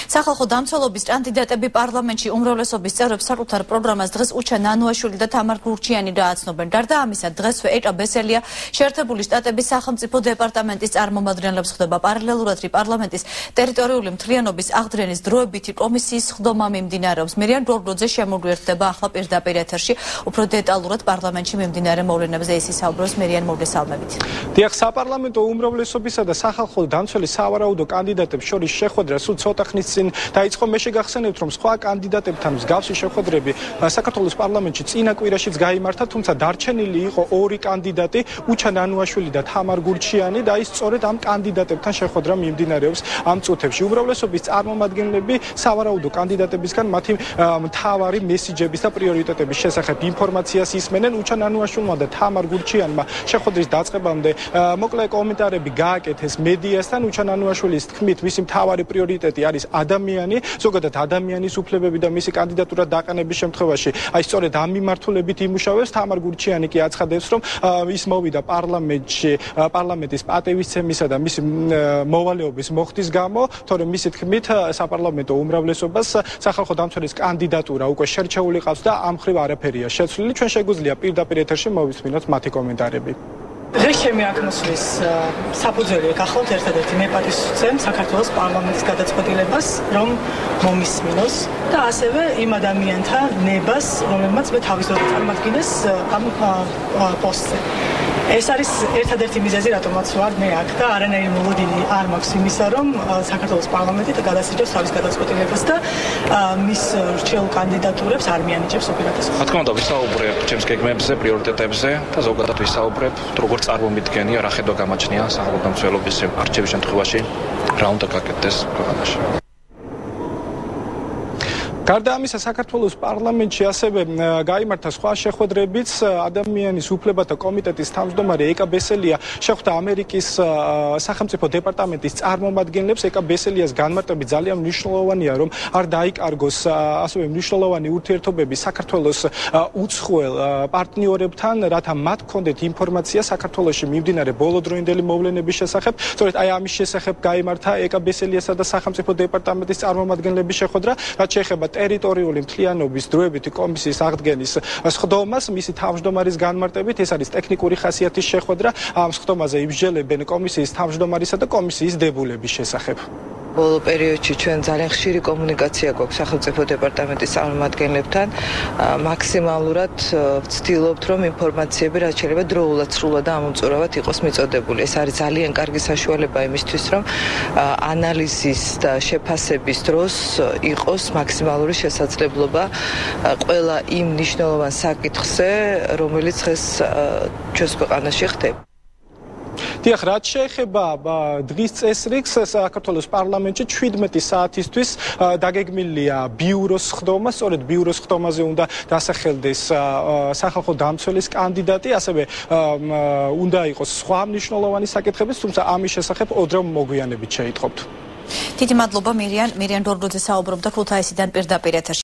სახალხო დამცველობის კანდიდატები პარლამენტში უმრავლესობის წევრებს საკუთარ პროგრამას დღეს უჩა ნანუაშვილი და თამარ გურჩიანი დააცნობენ. გარდა ამისა, დღესვე ეკა ბესელია შეერთებული შტატების სახელმწიფო დეპარტამენტის წარმომადგენლებს ხდება. პარალელურად პარლამენტის ტერიტორიული მთლიანობის აღდგენის დროებითი კომისიის ხდომა მიმდინარეობს. მერიან გორგოძე შემოგვიერთდება ახლა პირდაპირ ეთერში. უფრო დეტალურად პარლამენტში მიმდინარე მოვლენებზე ისაუბროს მერიან მოგესალმებით. დიახ, საპარლამენტო უმრავლესობისა და სახალხო დამცველის სავარაუდო კანდიდატებს შორის შეხვედრა სულ ცოტა ხნის წინ დაიწყო. მე შეგახსენებთ, რომ სხვა კანდიდატებთან მსგავსი შეხვედრები საქართველოს პარლამენტში წინა კვირაშიც გაიმართა, თუმცა დარჩენილი იყო ორი კანდიდატი, უჩა ნანუაშვილი და თამარ გურჩიანი და ის სწორედ ამ კანდიდატებთან შეხვედრა მიმდინარეობს ამ წუთებში. უმრავლესობის წარმომადგენლები სავარაუდო კანდიდატებისგან მათი მთავარი მესიჯების და პრიორიტეტების შესახებ ინფორმაციას ისმენენ. უჩა ნანუაშვილმა და თამარ გურჩიანმა შეხვედრის დაწყებამდე მოკლე კომენტარები გააკეთეს მედიასთან. უჩა ნანუაშვილის თქმით, მისი მთავარი პრიორიტეტი არის ადამიანი, ზოგადად ადამიანის უფლებები და მისი კანდიდატურა დაყენების შემთხვევაში აი სწორედ ამ მიმართულებით იმუშავებს. თამარ გურჩიანი კი აცხადებს, რომ ის მოვიდა პარლამენტში პარლამენტის პატივისცემისა და მისი მოვალეობის მოხდის გამო, თორემ მისი თქმით საპარლამენტო უმრავლესობას სახალხო დამცველის კანდიდატურა უკვე შერჩეული ყავს და ამ ხრივ არაფერია შეცვლილი. ჩვენ შეგვიძლია პირდაპირ ეთერში მოვისმინოთ მათი კომენტარები. დღეს ჩემი აქ მოსვლის საფუძველი გახლავთ ერთადერთი მე პატივს ვცემ საქართველოს პარლამენტის გადაწყვეტილებას, რომ მომისმინოს და ასევე იმ ადამიანთა ნებას, რომელმაც მე თავის დროზე წარმატგინეს ამ პოსტზე. ეს არის ერთადერთი მიზეზი, რატომაც ვარ მე აქ და არანაირი მოლოდინი არ მაქვს იმისა, რომ საქართველოს პარლამენტი გადასცემს თავის გადაწყვეტილებას და მის რჩეულ კანდიდატურებს არ მიანიჭებს უპირატესობას. რა თქმა უნდა, ვისაუბრებ ჩემს გეგმებზე, პრიორიტეტებზე და ზოგადად ვისაუბრებ როგორ წარმომიდგენია, რა ხედვა გამაჩნია სახალხო დამცველობის არჩევის შემთხვევაში, რა უნდა გაკეთდეს ქვეყანაში. გარდა ამისა, საქართველოს პარლამენტში ასევე გაიმართა სხვა შეხვედრებიც. ადამიანის უფლებათა კომიტეტის თავმჯდომარე ეკა ბესელია შეხვდა ამერიკის სახელმწიფო დეპარტამენტის წარმომადგენლებს. ეკა ბესელიას განმარტებით ძალიან მნიშვნელოვანია, რომ არ დაიკარგოს ასევე მნიშვნელოვანი ურთიერთობები საქართველოს უცხოელ პარტნიორებთან, რათა მათ ჰქონდეთ ინფორმაცია საქართველოში მიმდინარე ბოლოდროინდელი მოვლენების შესახებ. სწორედ აი ამის შესახებ გაიმართა ეკა ბესელიასა და სახელმწიფო დეპარტამენტის წარმომადგენლების შეხვედრა, რაც შეეხება ტერიტორიული მთლიანობის დროებითი კომისიის აღდგენის სხდომას. მისი თავმჯდომარის განმარტებით ეს არის ტექნიკური ხასიათის შეხვედრა. ამ სხდომაზე იბრძოლებენ კომისიის თავმჯდომარისა და კომისიის დებულების შესახებ. ბოლო პერიოდში ჩვენ ძალიან ხშირი კომუნიკაცია გვაქვს სახელმწიფო დეპარტამენტის წარმომადგენლებთან. მაქსიმალურად ვცდილობთ, რომ ინფორმაციები რაც შეიძლება დროულად, სრულად და ამომწურავად იყოს მიწოდებული. ეს არის ძალიან კარგი საშუალება იმისთვის, რომ ანალიზის და შეფასების დროს იყოს მაქსიმალური შესაძლებლობა ყველა იმ მნიშვნელოვან საკითხზე, რომელიც დღეს ჩვენს ქვეყანაში ხდება. დიახ, რაც შეეხება დღის წესრიგს, საქართველოს პარლამენტში 17 საათისთვის დაგეგმილია ბიუროს ხდომა. სწორედ ბიუროს ხდომაზე უნდა დასახელდეს სახალხო დამცველის კანდიდატი, ასევე უნდა იყოს სხვა მნიშვნელოვანი საკითხებიც, თუმცა ამის შესახებ ოდრა მოგვიანებით შეიტყობთ. დიდი მადლობა მირიან გორგოძე საუბრობდა ქუთაისიდან პირდაპირ ეთერში.